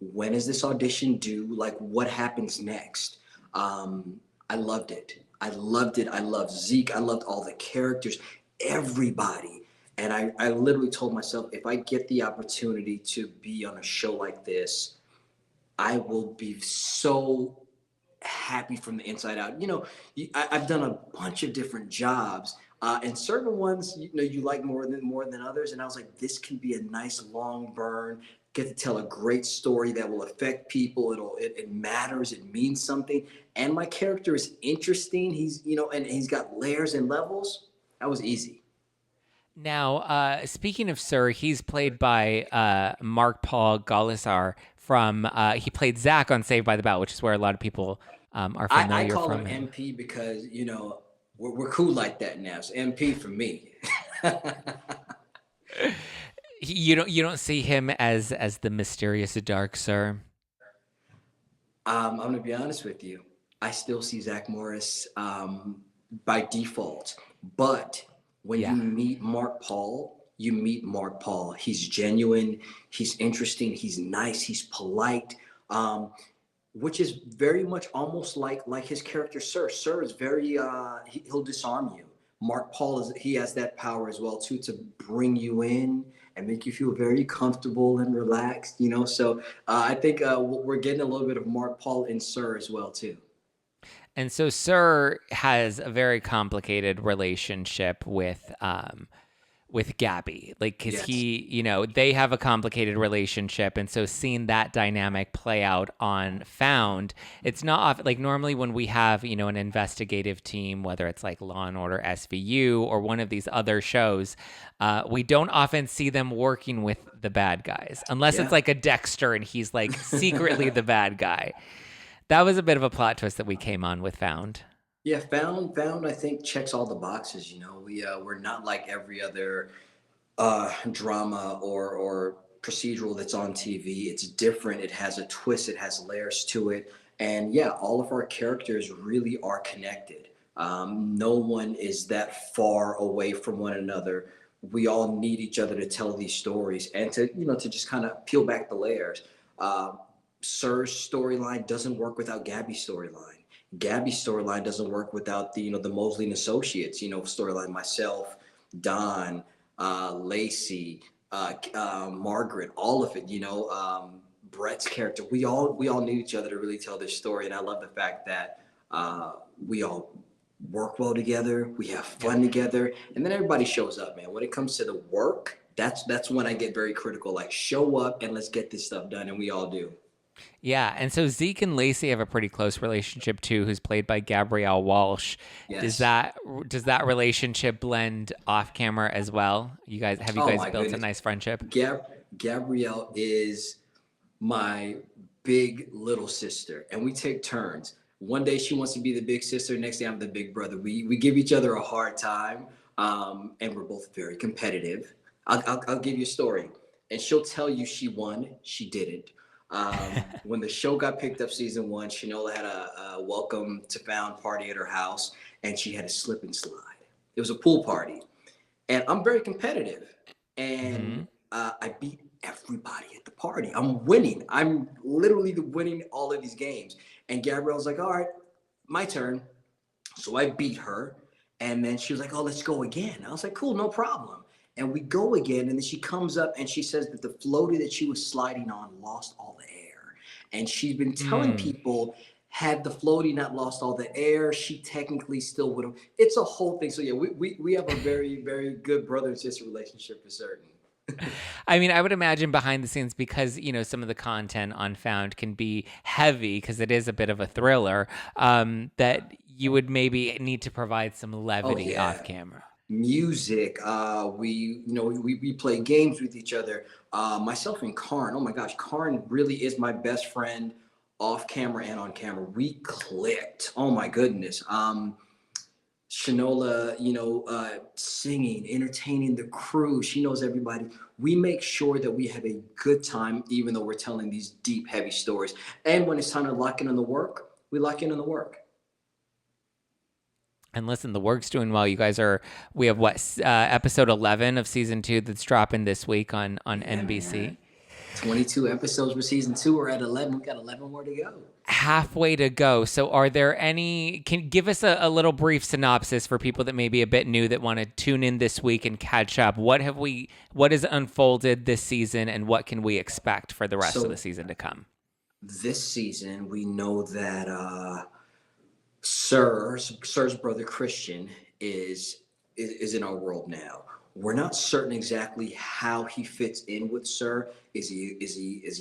when is this audition due? Like, what happens next? I loved it. I loved it. I loved Zeke. I loved all the characters, everybody. And I literally told myself, if I get the opportunity to be on a show like this, I will be so happy from the inside out. I've done a bunch of different jobs, and certain ones, you like more than others. And I was like, this can be a nice long burn. Get to tell a great story that will affect people. It matters. It means something. And my character is interesting. And he's got layers and levels. That was easy. Now, speaking of Sir, he's played by Mark Paul Golisar he played Zack on Saved by the Bell, which is where a lot of people are I familiar call from him him. MP because we're cool like that now. So MP for me. You don't see him as the mysterious dark Sir. I'm gonna be honest with you. I still see Zach Morris by default, but when you Yeah. meet Mark Paul, you meet Mark Paul. He's genuine. He's interesting. He's nice. He's polite. Which is very much almost like his character Sir. Sir is very he'll disarm you. Mark Paul he has that power as well too to bring you in and make you feel very comfortable and relaxed. So I think we're getting a little bit of Mark Paul in Sir as well too. And so Sir has a very complicated relationship with Gabby, like, because Yes. they have a complicated relationship, and so seeing that dynamic play out on Found, it's not like normally when we have an investigative team, whether it's like Law and Order SVU or one of these other shows, we don't often see them working with the bad guys unless it's Yeah. like a Dexter and he's like secretly the bad guy. That was a bit of a plot twist that we came on with Found. Yeah, found I think checks all the boxes. We're not like every other drama or procedural that's on TV. It's different. It has a twist. It has layers to it. And yeah, all of our characters really are connected. No one is that far away from one another. We all need each other to tell these stories and to just kind of peel back the layers. Uh, Sir's storyline doesn't work without Gabby's storyline. Gabby's storyline doesn't work without the Mosley and Associates storyline. Myself, Don, Lacey, Margaret, all of it, Brett's character. We all knew each other to really tell this story, and I love the fact that we all work well together, we have Yep. fun together, and then everybody shows up, man. When it comes to the work, that's when I get very critical. Like, show up and let's get this stuff done, and we all do. Yeah, and so Zeke and Lacey have a pretty close relationship too, who's played by Gabrielle Walsh. Does Yes. that does that relationship blend off camera as well? Have you Oh guys my built a goodness. nice friendship? Gabrielle is my big little sister, and we take turns. One day she wants to be the big sister, next day I'm the big brother. We give each other a hard time, and we're both very competitive. I'll give you a story, and she'll tell you she won. She didn't. When the show got picked up season one, Shanola had a welcome to found party at her house, and she had a slip and slide. It was a pool party, and I'm very competitive, and Hmm. I beat everybody at the party. I'm winning. I'm literally winning all of these games. And Gabrielle's like, "All right, my turn." So I beat her, and then she was like, "Oh, let's go again." I was like, "Cool, no problem." And we go again, and then she comes up and she says that the floaty that she was sliding on lost all the air, and she's been telling Mm. people, had the floaty not lost all the air, she technically still would have. It's a whole thing. So yeah, we have a very, very good brother and sister relationship for certain. I mean, I would imagine behind the scenes because some of the content on Found can be heavy because it is a bit of a thriller. That you would maybe need to provide some Oh levity off yeah, camera. music. We play games with each other. Myself and Karn. Oh my gosh, Karn really is my best friend, off camera and on camera. We clicked. Oh my goodness. Shanola, singing, entertaining the crew. She knows everybody. We make sure that we have a good time, even though we're telling these deep, heavy stories. And when it's time to lock in on the work, we lock in on the work. And listen, the work's doing well. We have episode 11 of season 2 that's dropping this week on Yeah, NBC. man. 22 episodes for season 2. We're at 11. We got 11 more to go. Halfway to go. So are there can give us a little brief synopsis for people that may be a bit new that want to tune in this week and catch up? What has unfolded this season and what can we expect for the rest of the So season to come? this season, we know that Sir's brother Christian is in our world now. We're not certain exactly how he fits in with Sir. Is he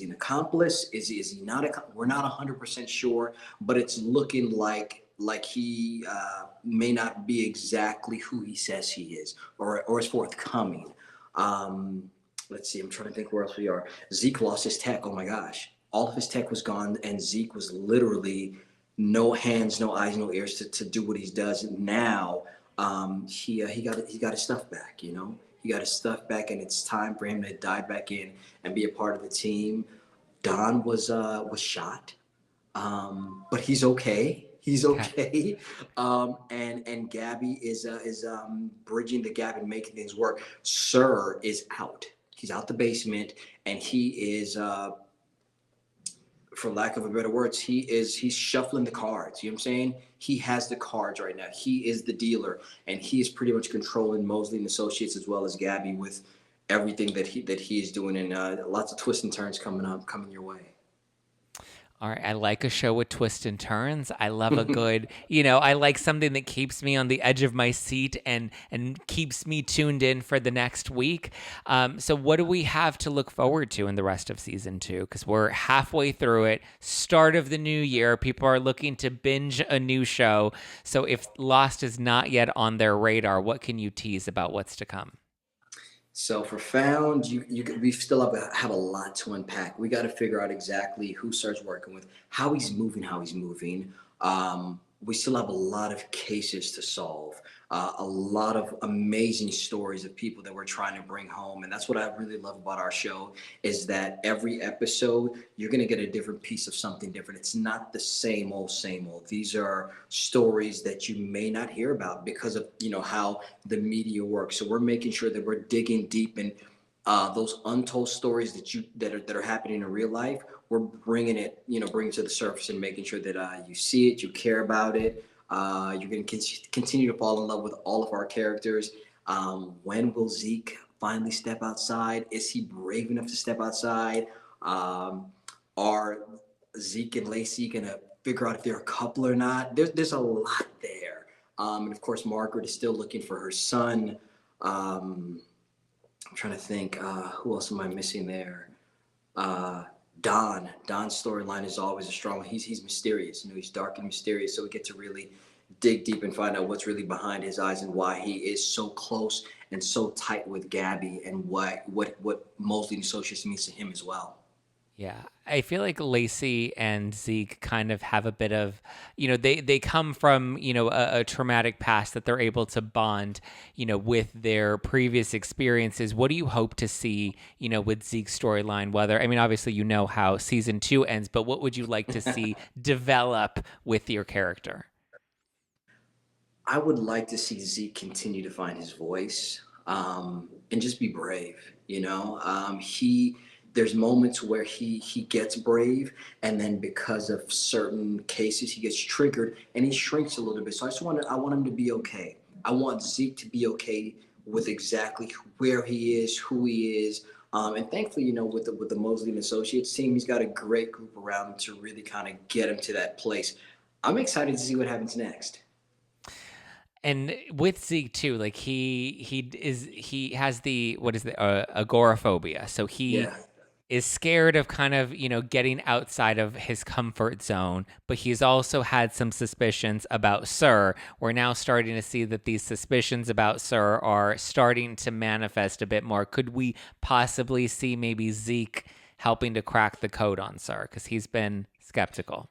an accomplice? Is he not? We're not 100% sure, but it's looking like he may not be exactly who he says he is, or is forthcoming. Let's see. I'm trying to think where else we are. Zeke lost his tech. Oh my gosh, all of his tech was gone, and Zeke was literally no hands, no eyes, no ears to do what he does. And now he got his stuff back. He got his stuff back, and it's time for him to dive back in and be a part of the team. Don was shot, but he's okay. He's Okay. okay. And Gabby is bridging the gap and making things work. Sir is out. He's out the basement, and he is for lack of a better words, he's shuffling the cards. You know what I'm saying? He has the cards right now. He is the dealer, and he is pretty much controlling Mosley and Associates as well as Gabby with everything that he is doing, and lots of twists and turns coming your way. All right, I like a show with twists and turns. I love a good, I like something that keeps me on the edge of my seat and keeps me tuned in for the next week. So what do we have to look forward to in the rest of season 2? Because we're halfway through it, start of the new year. People are looking to binge a new show. So if Lost is not yet on their radar, what can you tease about what's to come? So for Found, we still have a lot to unpack. We got to figure out exactly who Sar's working with, how he's moving. We still have a lot of cases to solve, a lot of amazing stories of people that we're trying to bring home. And that's what I really love about our show is that every episode, you're going to get a different piece of something different. It's not the same old, same old. These are stories that you may not hear about because of, how the media works. So we're making sure that we're digging deep in those untold stories that are happening in real life. We're bringing it to the surface and making sure that you see it, you care about it. You're going to continue to fall in love with all of our characters. When will Zeke finally step outside? Is he brave enough to step outside? Are Zeke and Lacey gonna figure out if they're a couple or not? There's a lot there. And of course, Margaret is still looking for her son. I'm trying to think, who else am I missing there? Don's storyline is always a strong one. He's mysterious, he's dark and mysterious. So we get to really dig deep and find out what's really behind his eyes and why he is so close and so tight with Gabby, and what Mosley and Associates means to him as well. Yeah, I feel like Lacey and Zeke kind of have a bit of, they come from, a traumatic past that they're able to bond, with their previous experiences. What do you hope to see, with Zeke's storyline? Obviously, how season 2 ends, but what would you like to see develop with your character? I would like to see Zeke continue to find his voice, and just be brave. There's moments where he gets brave, and then because of certain cases, he gets triggered and he shrinks a little bit. So I want him to be okay. I want Zeke to be okay with exactly where he is, who he is. And thankfully, with the Mosley and Associates team, he's got a great group around him to really kind of get him to that place. I'm excited to see what happens next. And with Zeke too, like he has the agoraphobia. So he is scared of kind of, getting outside of his comfort zone, but he's also had some suspicions about Sir. We're now starting to see that these suspicions about Sir are starting to manifest a bit more. Could we possibly see maybe Zeke helping to crack the code on Sir? Because he's been skeptical.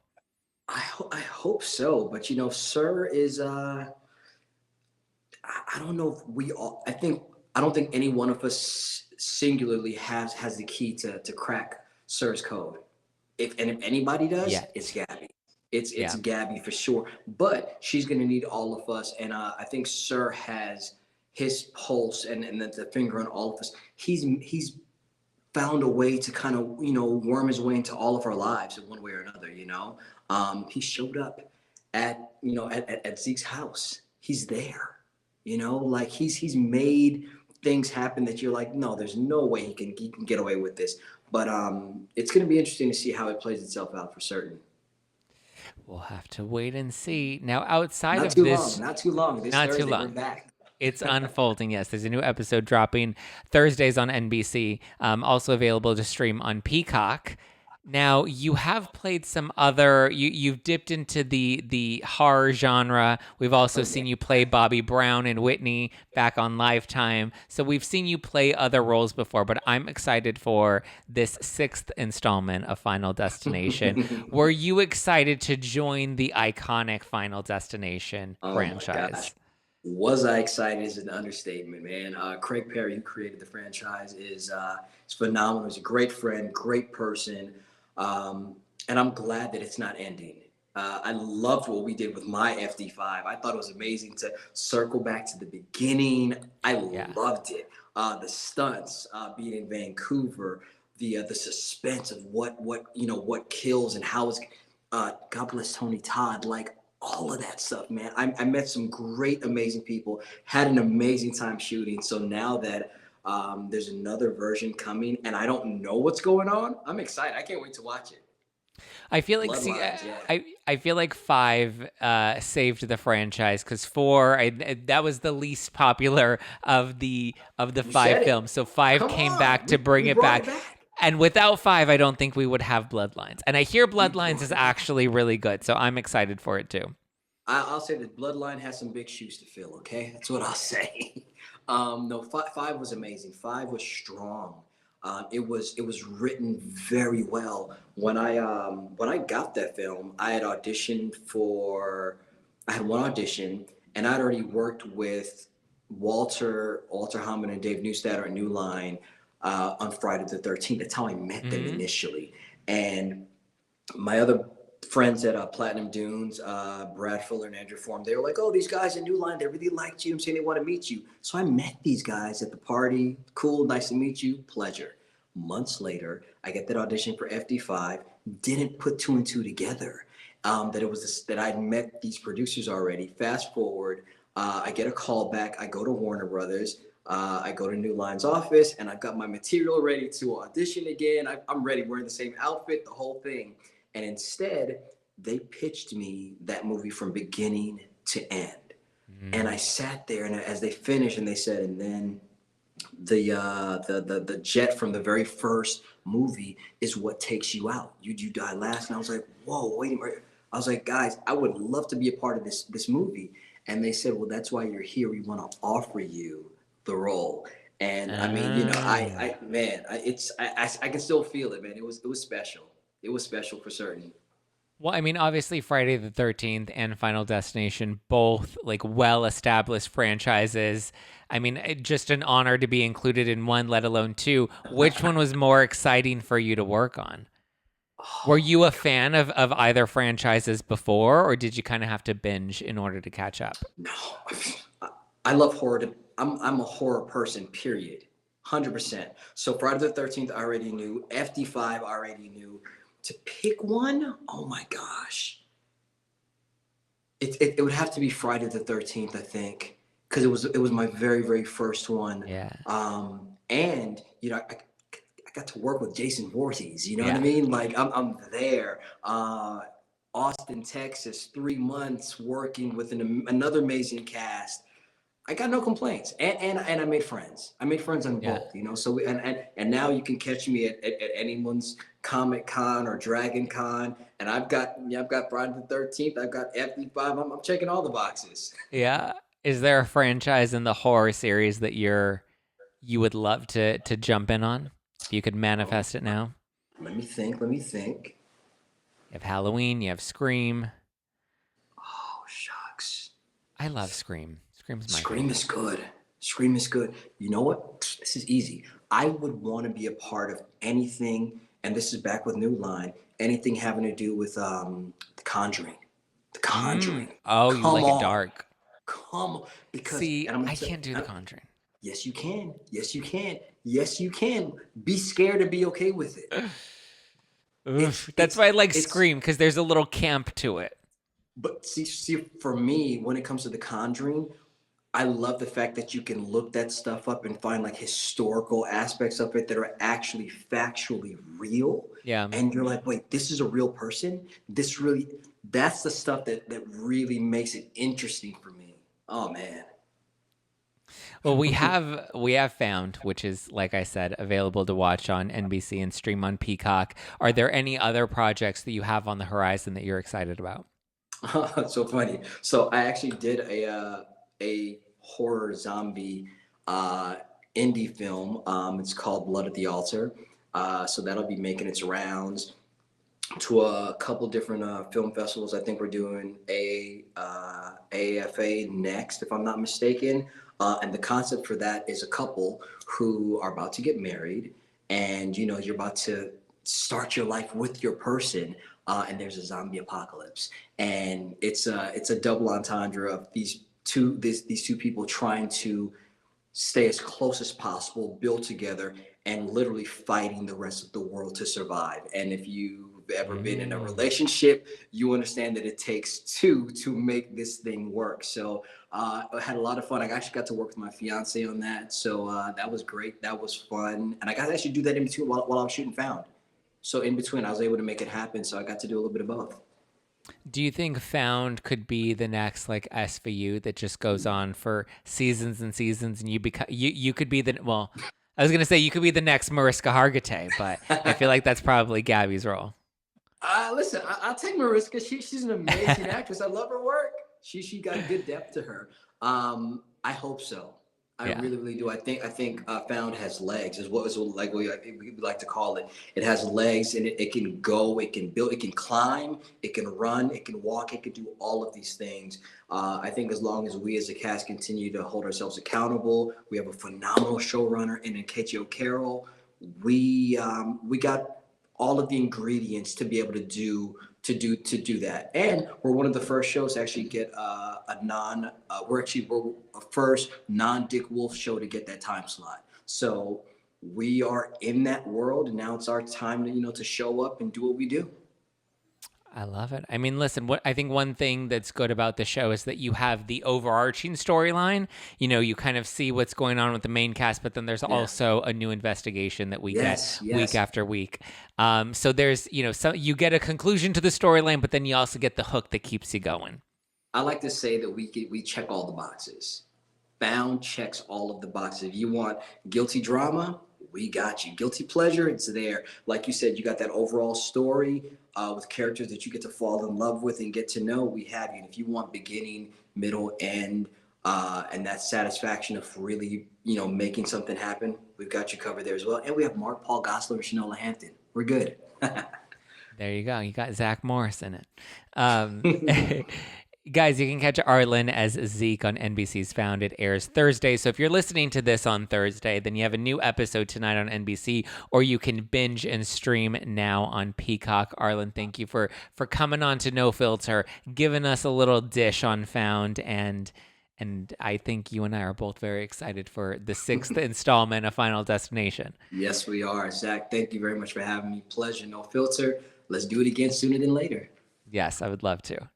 I hope so, but Sir is I don't know if we all. I don't think any one of us singularly has the key to crack Sir's code. If anybody does, it's Gabby. It's Gabby for sure. But she's gonna need all of us, and I think Sir has his pulse and the finger on all of us. He's found a way to kind of worm his way into all of our lives in one way or another. He showed up at Zeke's house. He's there. Like he's made things happen that you're like, no, there's no way he can get away with this. But it's going to be interesting to see how it plays itself out for certain. We'll have to wait and see. Now, outside not of too this, long, not too long. This not Thursday, too long. We're back. It's unfolding. Yes, there's a new episode dropping Thursdays on NBC. Also available to stream on Peacock. Now, you have played some other, you've dipped into the horror genre. We've also seen you play Bobby Brown and Whitney back on Lifetime. So we've seen you play other roles before, but I'm excited for this 6th installment of Final Destination. Were you excited to join the iconic Final Destination franchise? Was I excited is an understatement, man. Craig Perry, who created the franchise, is phenomenal. He's a great friend, great person. And I'm glad that it's not ending. I loved what we did with my FD5. I thought it was amazing to circle back to the beginning. I loved it. The stunts, being in Vancouver, the suspense of what kills and how it's, God bless Tony Todd, like all of that stuff, man. I met some great, amazing people, had an amazing time shooting. So now that there's another version coming, and I don't know what's going on, I'm excited. I can't wait to watch it. I feel like I feel like 5 saved the franchise, because 4 that was the least popular of the 5 films. So 5 came back to bring it back. And without 5, I don't think we would have Bloodlines. And I hear Bloodlines is actually really good, so I'm excited for it too. I'll say that Bloodline has some big shoes to fill. Okay, that's what I'll say. No, 5 was amazing. 5 was strong. It was written very well. When I got that film, I had auditioned I had one audition, and I'd already worked with Walter Hammond and Dave Neustadter at New Line on Friday the 13th. That's how I met them initially. And my other friends at Platinum Dunes, Brad Fuller and Andrew Form, they were like, oh, these guys at New Line, they really liked you. I'm saying they want to meet you. So I met these guys at the party. Cool, nice to meet you. Pleasure. Months later, I get that audition for FD5. Didn't put 2 and 2 together. That I'd met these producers already. Fast forward, I get a call back. I go to Warner Brothers. I go to New Line's office and I've got my material ready to audition again. I'm ready, wearing the same outfit, the whole thing. And instead, they pitched me that movie from beginning to end. And I sat there, and as they finished, and they said, and then the jet from the very first movie is what takes you out. You die last. And I was like, whoa, wait a minute. I was like, guys, I would love to be a part of this movie. And they said, well, that's why you're here. We want to offer you the role. And I mean, you know, I can still feel it, man. It was special. It was special for certain. Well, I mean, obviously Friday the 13th and Final Destination, both like well-established franchises. I mean, just an honor to be included in one, let alone two. Which one was more exciting for you to work on? Were you a fan of either franchises before, or did you kind of have to binge in order to catch up? No, I love horror. I'm a horror person, period. 100%. So Friday the 13th, I already knew. FD5, I already knew. To pick one, oh my gosh. It would have to be Friday the 13th, I think, because it was my very, very first one. Yeah. And you know, I got to work with Jason Voorhees. You know what I mean? Like I'm there. Austin, Texas, 3 months working with another amazing cast. I got no complaints, and I made friends. I made friends on both, you know. So and now you can catch me at anyone's Comic Con or Dragon Con, and I've got Friday the 13th. I've got FD5. I'm checking all the boxes. Yeah. Is there a franchise in the horror series that you would love to jump in on? If you could manifest it now. Let me think. You have Halloween. You have Scream. Oh shucks. I love Scream. Scream is good. Scream is good. You know what? This is easy. I would want to be a part of anything, and this is back with New Line, anything having to do with The Conjuring. The Conjuring. Oh, you like it dark. Come on. Because, see, I can't do The Conjuring. Yes, you can. Yes, you can. Yes, you can. Be scared and be okay with it. That's why I like Scream, because there's a little camp to it. But see, for me, when it comes to The Conjuring, I love the fact that you can look that stuff up and find like historical aspects of it that are actually factually real. Yeah. And you're like, wait, this is a real person? That's the stuff that really makes it interesting for me. Oh man. Well, we have Found, which is, like I said, available to watch on NBC and stream on Peacock. Are there any other projects that you have on the horizon that you're excited about? So funny. So I actually did a horror zombie indie film. It's called Blood at the Altar. So that'll be making its rounds to a couple different film festivals. I think we're doing AFA next, if I'm not mistaken. And the concept for that is a couple who are about to get married, and you know, you're about to start your life with your person. And there's a zombie apocalypse, and it's a double entendre of these two people trying to stay as close as possible, build together, and literally fighting the rest of the world to survive. And if you've ever been in a relationship, you understand that it takes two to make this thing work. So I had a lot of fun. I actually got to work with my fiance on that, so that was great. That was fun, and I got to actually do that in between while I was shooting Found. So in between, I was able to make it happen. So I got to do a little bit of both. Do you think Found could be the next like SVU that just goes on for seasons and seasons, and you could be I was gonna say you could be the next Mariska Hargitay, but I feel like that's probably Gabby's role. Listen, I'll take Mariska. She's an amazing actress. I love her work. She got good depth to her. I hope so. I really, really do. I think Found has legs, is what we like to call it. It has legs, and it can go, it can build, it can climb, it can run, it can walk, it can do all of these things. I think as long as we as a cast continue to hold ourselves accountable, we have a phenomenal showrunner in Nkechi O'Carroll. We got all of the ingredients to be able to do that. And we're one of the first shows to actually get we're a first non-Dick Wolf show to get that time slot. So we are in that world, and now it's our time to show up and do what we do. I love it. I mean, listen, what I think one thing that's good about the show is that you have the overarching storyline. You know, you kind of see what's going on with the main cast, but then there's Yeah. also a new investigation that we get Yes, week yes. after week. So there's, you know, so you get a conclusion to the storyline, but then you also get the hook that keeps you going. I like to say that we check all the boxes. Bound checks all of the boxes. If you want guilty drama, we got you. Guilty pleasure, it's there. Like you said, you got that overall story with characters that you get to fall in love with and get to know. We have you. And if you want beginning, middle, end, and that satisfaction of really, making something happen, we've got you covered there as well. And we have Mark, Paul Gosselaar, and Shanola Hampton. We're good. There you go. You got Zach Morris in it. Guys, you can catch Arlen as Zeke on NBC's Found. It airs Thursday. So if you're listening to this on Thursday, then you have a new episode tonight on NBC, or you can binge and stream now on Peacock. Arlen, thank you for coming on to No Filter, giving us a little dish on Found, and I think you and I are both very excited for the 6th installment of Final Destination. Yes, we are. Zach, thank you very much for having me. Pleasure. No Filter. Let's do it again sooner than later. Yes, I would love to.